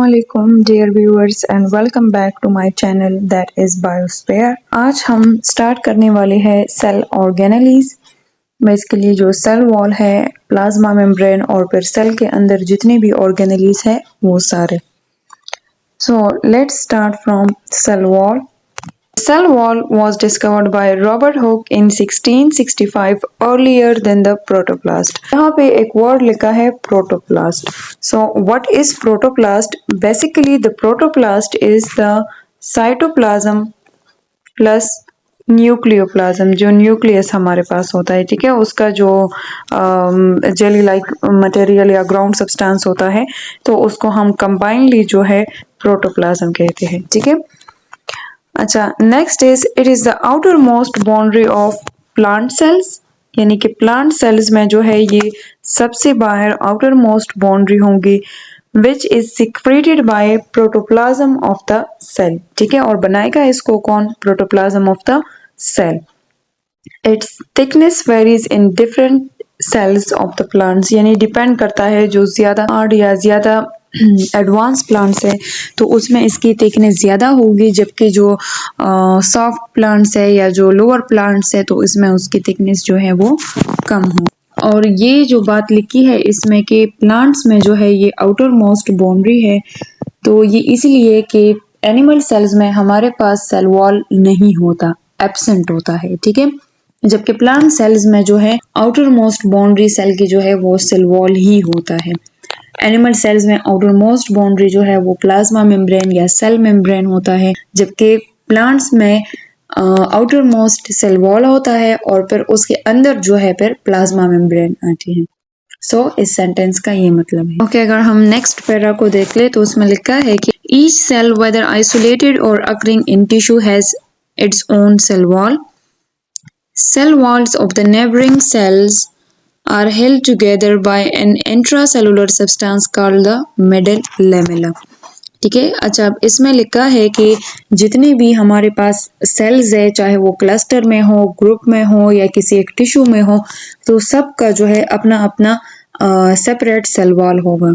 Assalamualaikum dear viewers and welcome back to my channel that is Biosphere। आज हम start करने वाले हैं सेल ऑर्गेनेलीज। बेसिकली जो सेल वॉल है, प्लाज्मा मेम्ब्रेन और फिर सेल के अंदर जितने भी ऑर्गेनेलीज है वो सारे। So let's start from cell wall। Cell wall was discovered by Robert Hooke in 1665 earlier than the protoplast। यहाँ पे एक वर्ड लिखा है protoplast। So what is protoplast? Basically the protoplast is the cytoplasm plus nucleoplasm, जो nucleus हमारे पास होता है, ठीक है, उसका जो जेली लाइक मटेरियल या ग्राउंड सब्सटेंस होता है, तो उसको हम कंबाइनली जो है प्रोटोप्लाज्म कहते हैं, ठीक है। अच्छा, next is it is the outer most boundary of plant cells, यानी कि प्लांट सेल्स में जो है ये सबसे बाहर आउटर मोस्ट बाउंड्री होंगी, which is secreted by protoplasm of the cell, ठीक है, और बनाएगा इसको कौन? Protoplasm of the cell. Its thickness varies in different cells of the plants, यानी डिपेंड करता है, जो ज्यादा हार्ड या ज्यादा एडवांस प्लांट्स है तो उसमें इसकी थिकनेस ज़्यादा होगी, जबकि जो सॉफ्ट प्लांट्स है या जो लोअर प्लांट्स है तो इसमें उसकी थिकनेस जो है वो कम हो। और ये जो बात लिखी है इसमें कि प्लांट्स में जो है ये आउटर मोस्ट बाउंड्री है, तो ये इसलिए कि एनिमल सेल्स में हमारे पास सेल वॉल नहीं होता, एब्सेंट होता है, ठीक है, जबकि प्लांट सेल्स में जो है आउटर मोस्ट बाउंड्री सेल की जो है वो सेल वॉल ही होता है। एनिमल सेल्स में आउटर मोस्ट बाउंड्री जो है वो प्लाज्मा मेम्ब्रेन या सेल मेम्ब्रेन होता है, जबकि प्लांट्स में आउटर मोस्ट सेल वॉल होता है और फिर उसके अंदर जो है फिर प्लाज्मा मेम्ब्रेन आती है। सो इस सेंटेंस का ये मतलब है। ओके, अगर हम नेक्स्ट पैरा को देख ले तो उसमें लिखा है कि ईच सेल वेदर आइसोलेटेड और occurring in tissue has its own cell wall. Cell walls of the neighboring cells are held together by an intracellular substance called the middle lamella, ठीक है। अच्छा, अब इसमें लिखा है कि जितने भी हमारे पास सेल्स है, चाहे वो क्लस्टर में हो, ग्रुप में हो या किसी एक टिश्यू में हो, तो सबका जो है अपना अपना सेपरेट सेल वॉल होगा।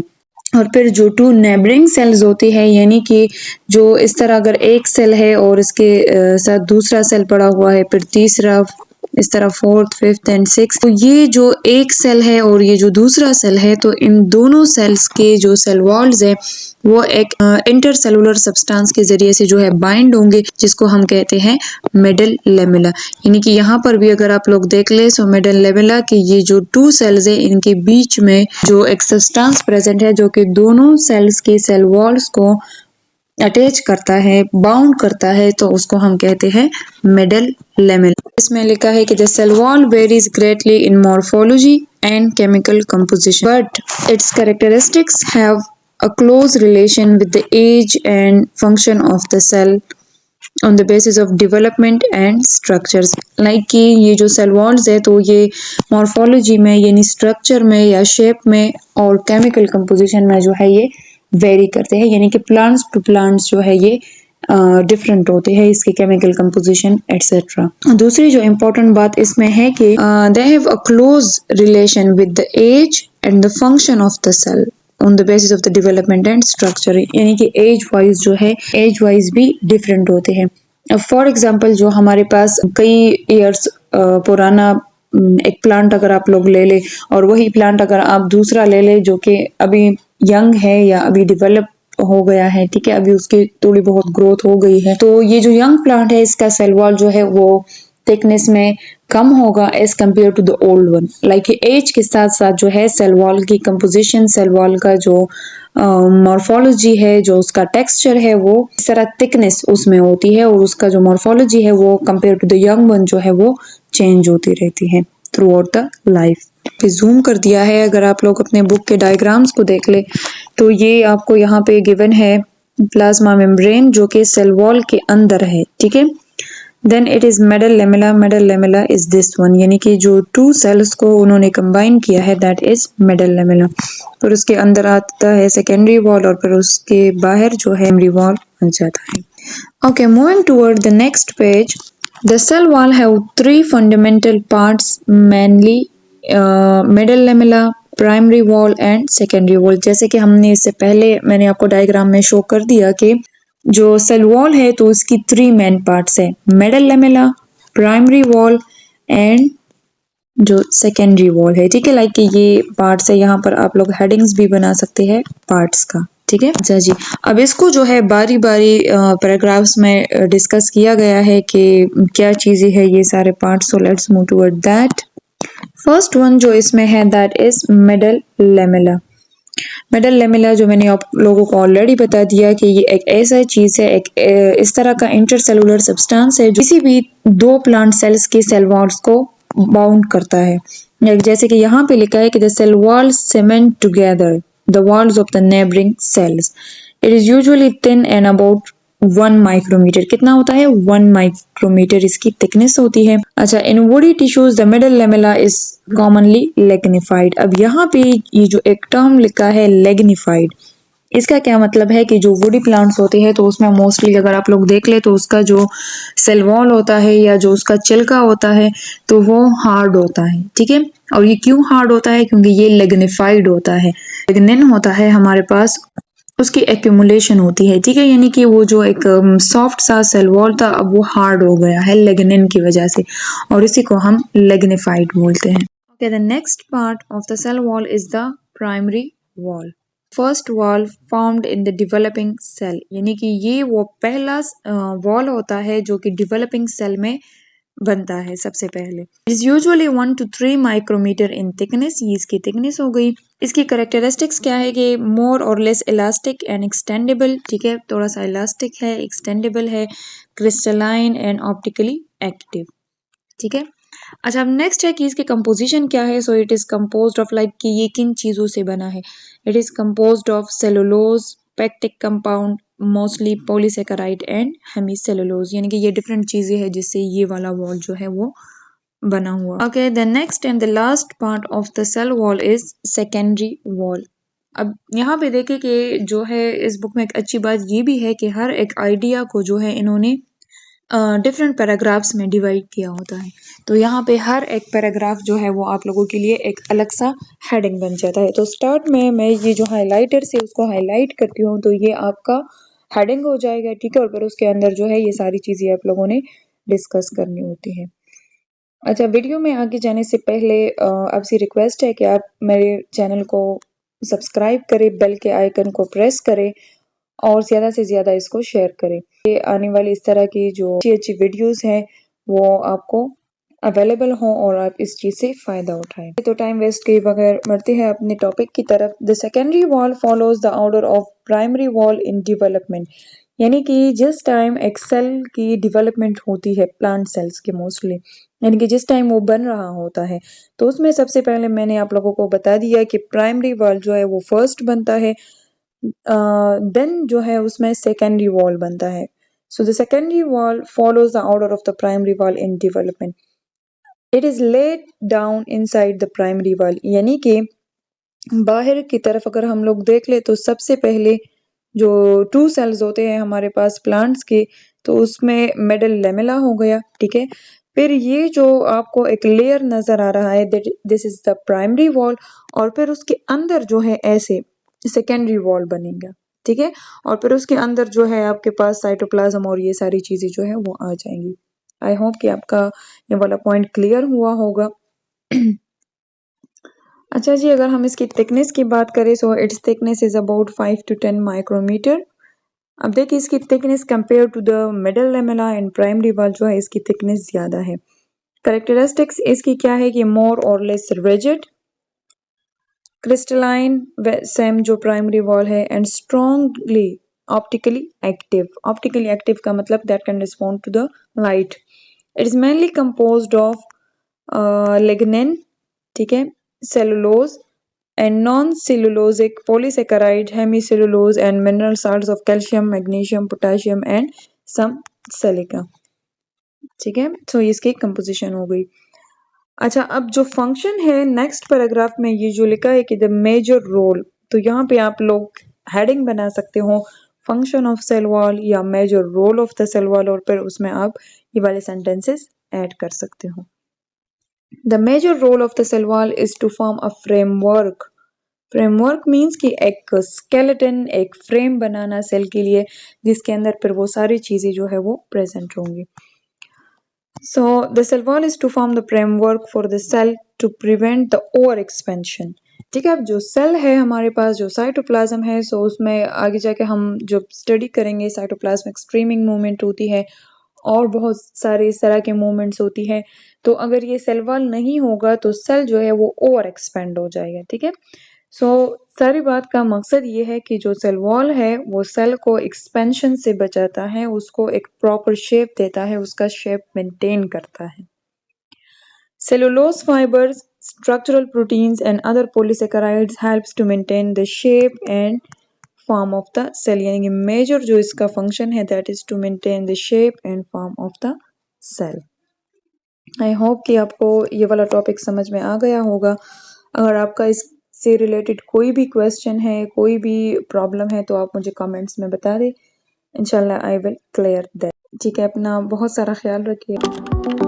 और फिर जो टू नेबरिंग सेल्स होती है, यानी कि जो इस तरह अगर एक सेल है और इसके साथ दूसरा सेल पड़ा हुआ है, फिर तीसरा, इस तरह फोर्थ, फिफ्थ एंड सिक्स, तो ये जो एक सेल है और ये जो दूसरा सेल है, तो इन दोनों सेल्स के जो सेल वॉल्स है वो एक इंटरसेलुलर सब्सटेंस के जरिए से जो है बाइंड होंगे, जिसको हम कहते हैं मिडल लेमेला। यानी कि यहाँ पर भी अगर आप लोग देख ले, सो मिडल लेमेला की ये जो टू सेल्स है इनके बीच में जो एक सब्सटेंस प्रेजेंट है, जो कि दोनों सेल्स के सेल वॉल्स को अटैच करता है, बाउंड करता है, तो उसको हम कहते हैं मिडल लेमेला। इसमें लिखा है कि the cell wall varies greatly in morphology and chemical composition, but its characteristics have a close relation with the age and function of the cell on the basis of development and structures। Like कि ये जो cell walls है तो ये morphology में, यानी structure में या शेप में और केमिकल कंपोजिशन में जो है ये वेरी करते हैं, यानी कि प्लांट्स टू प्लांट्स जो है ये डिफरेंट होते हैं, इसके केमिकल कंपोजिशन एटसेट्रा। दूसरी जो इम्पोर्टेंट बात इसमें है कि they have a close relation with the age and the function of the cell on the basis of the development and structure, यानी कि एज वाइज जो है एज वाइज भी डिफरेंट होते हैं। फॉर एग्जाम्पल, जो हमारे पास कई ईयर्स पुराना एक प्लांट अगर आप लोग ले ले और वही प्लांट अगर आप दूसरा ले ले जो कि अभी यंग है या अभी डेवलप हो गया है, ठीक है, अभी उसकी थोड़ी बहुत ग्रोथ हो गई है, तो ये जो यंग प्लांट है इसका सेल वॉल जो है वो थिकनेस में कम होगा as compare to the old one. Like age के साथ साथ जो है सेल वॉल की कंपोजिशन, सेल वॉल का जो मॉर्फोलॉजी है, जो उसका टेक्सचर है, वो इस तरह थिकनेस उसमें होती है और उसका जो मॉर्फोलॉजी है वो compare to the young one जो है वो चेंज होती रहती है throughout the life. Zoom कर दिया है, अगर आप लोग अपने बुक के डायग्राम्स को देख ले तो ये आपको यहाँ पे गिवन है प्लाज्मा मेम्ब्रेन जो कि सेल वॉल के अंदर है, ठीक है। Then it is middle lamella, middle lamella is this one, यानी कि जो टू सेल्स को उन्होंने कंबाइन किया है दैट इज मिडल लेमेला। फिर उसके अंदर आता है सेकेंडरी वॉल और फिर उसके बाहर जो है प्राइमरी वॉल बन जाता है। Okay, moving toward the next page. The cell wall have three fundamental parts, mainly middle lamella, primary wall and secondary wall. जैसे कि हमने इससे पहले मैंने आपको डायग्राम में शो कर दिया कि जो सेल वॉल है तो उसकी 3 मेन पार्ट्स है, middle lamella, primary wall and जो सेकेंडरी वॉल है। ठीक है, लाइक ये पार्ट्स है, यहाँ पर आप लोग हेडिंग्स भी बना सकते हैं पार्ट्स का। ठीक है, अच्छा जी, अब इसको जो है बारी बारी पैराग्राफ्स में डिस्कस किया गया है कि क्या चीजें है ये सारे parts. So let's move toward that. First one जो इसमें है that is middle lamella. Middle lamella जो मैंने आप लोगों को ऑलरेडी बता दिया कि ये एक ऐसा चीज है, एक इस तरह का इंटरसेलुलर सब्सटेंस है जो किसी भी दो प्लांट सेल्स के सेल वॉल्स को बाउंड करता है। जैसे कि यहाँ पे लिखा है कि the cell wall cement together the walls of the neighbouring cells. It is usually thin and about 1 micrometre. कितना होता है? 1 माइक्रोमीटर इसकी थिकनेस होती है। अच्छा, in woody tissues the middle lamella is commonly lignified. अब यहाँ पे ये जो एक टर्म लिखा है लेग्निफाइड, इसका क्या मतलब है कि जो वुडी प्लांट्स होते हैं तो उसमें मोस्टली अगर आप लोग देख ले तो उसका जो सेल वॉल होता है या जो उसका छिलका होता है तो वो हार्ड होता है। ठीक है, और ये क्यों हार्ड होता है? क्योंकि ये लेग्निफाइड होता है। लेग्निन होता है हमारे पास, उसकी एक्यूमुलेशन होती है। ठीक है, यानी कि वो जो एक सॉफ्ट सा सेल वॉल था अब वो हार्ड हो गया है लेग्निन की वजह से, और इसी को हम लेग्निफाइड बोलते हैं। Okay, the next part of the cell wall is the primary wall. First wall found in the developing cell, यानी कि ये वो पहला वॉल होता है जो कि डेवलपिंग सेल में बनता है सबसे पहले। Is usually 1 to 3 micrometre in thickness, ये इसकी थिकनेस हो गई। इसकी करेक्टरिस्टिक्स क्या है कि मोर और लेस इलास्टिक एंड एक्सटेंडेबल। ठीक है, थोड़ा सा इलास्टिक है, एक्सटेंडेबल है, क्रिस्टलाइन एंड ऑप्टिकली एक्टिव। ठीक है, अच्छा, अब नेक्स्ट है कि इसकी कंपोजिशन क्या है। So it is composed of, like कि ये किन चीजों से बना है। It is composed of cellulose, pectic compound, mostly polysaccharide and hemicellulose, यानी कि ये डिफरेंट चीजें हैं जिससे ये वाला वॉल जो है वो बना हुआ। Okay, the next and the last part of the cell wall is secondary wall. अब यहाँ पे देखें कि जो है इस बुक में एक अच्छी बात ये भी है कि हर एक आइडिया को जो है इन्होंने डिफरेंट पैराग्राफ्स में डिवाइड किया होता है। तो यहाँ पे हर एक पैराग्राफ जो है वो आप लोगों के लिए एक अलग सा हेडिंग बन जाता है। तो स्टार्ट में मैं ये जो हाइलाइटर से उसको हाईलाइट करती हूँ तो ये आपका हेडिंग हो जाएगा। ठीक है, और फिर उसके अंदर जो है ये सारी चीजें आप लोगों ने डिस्कस करनी होती है। अच्छा, वीडियो में आगे जाने से पहले आपसे रिक्वेस्ट है कि आप मेरे चैनल को सब्सक्राइब करें, बेल के आइकन को प्रेस करें और ज़्यादा से ज़्यादा इसको शेयर करें। ये आने वाली इस तरह की जो अच्छी अच्छी वीडियोस हैं वो आपको अवेलेबल हो और आप इस चीज़ से फ़ायदा उठाएं। तो टाइम वेस्ट किए बगैर बढ़ते हैं अपने टॉपिक की तरफ। The secondary wall follows the order of primary wall in development, यानी कि जिस टाइम एक सेल की डेवलपमेंट होती है प्लांट सेल्स के मोस्टली, यानी कि जिस टाइम वो बन रहा होता है तो उसमें सबसे पहले मैंने आप लोगों को बता दिया कि प्राइमरी वॉल जो है वो फर्स्ट बनता है, देन जो है उसमें सेकेंडरी वॉल बनता है। So the secondary wall follows the order of the primary wall in development. It is laid down inside the primary wall, यानी कि बाहर की तरफ अगर हम लोग देख ले तो सबसे पहले जो 2 सेल्स होते हैं हमारे पास प्लांट्स के तो उसमें मिडल लेमेला हो गया। ठीक है, फिर ये जो आपको एक लेयर नजर आ रहा है this is the primary wall, और फिर उसके अंदर जो है ऐसे सेकेंडरी वॉल बनेगा। ठीक है, और फिर उसके अंदर जो है आपके पास साइटोप्लाज्म और ये सारी चीजें जो है वो आ जाएंगी। आई होप कि आपका ये वाला पॉइंट क्लियर हुआ होगा। अच्छा जी, अगर हम इसकी थिकनेस की बात करें so its thickness is about 5 to 10 micrometre. अब देखिए इसकी thickness compare to the middle lamella and primary wall जो है इसकी थिकनेस ज्यादा है। करेक्टरिस्टिक्स इसकी क्या है कि मोर और लेस रिजिड, क्रिस्टलाइन सेम जो प्राइमरी वॉल है, and strongly optically active. Optically active का मतलब that can respond to the light. It is mainly composed of lignin, ठीक है, cellulose and non-cellulosic polysaccharide, hemicellulose and mineral salts of calcium, magnesium, potassium and some silica। ठीक है, तो इसकी composition हो गई। अच्छा, अब जो फंक्शन है नेक्स्ट पैराग्राफ में ये जो लिखा है कि द मेजर रोल, तो यहाँ पे आप लोग हेडिंग बना सकते हो फंक्शन ऑफ सेल वॉल या major role of the cell wall, और फिर उसमें आप ये वाले सेंटेंसेस ऐड कर सकते हो। The major role of the cell wall is to form a framework. Framework means कि एक स्केलेटन, एक फ्रेम बनाना सेल के लिए, जिसके अंदर फिर वो सारी चीजें जो है वो प्रेजेंट होंगी. So the cell wall is to form the framework for the cell to prevent the over expansion. ठीक है, अब जो सेल है हमारे पास, जो साइटोप्लाज्म है, सो उसमें आगे जाके हम जो स्टडी करेंगे, साइटोप्लाज्मिक स्ट्रीमिंग मूवमेंट होती है और बहुत सारे इस तरह के मूवमेंट्स होती है. तो अगर ये सेल वॉल नहीं होगा तो सेल जो है वो ओवर एक्सपेंड हो जाएगा. ठीक है, सो सारी बात का मकसद ये है कि जो सेल वॉल है वो सेल को एक्सपेंशन से बचाता है, उसको एक प्रॉपर शेप देता है, उसका शेप मेंटेन करता है. Cellulose fibers, structural proteins and other polysaccharides helps to maintain the shape and form of the cell. यानी कि मेजर जो इसका फंक्शन है that is to maintain the shape and form of the cell. I hope कि आपको ये वाला topic समझ में आ गया होगा. अगर आपका इससे रिलेटेड कोई भी क्वेश्चन है, कोई भी प्रॉब्लम है, तो आप मुझे कमेंट्स में बता दें. इंशाल्लाह आई विल क्लियर दैट. ठीक है, अपना बहुत सारा ख्याल रखिए.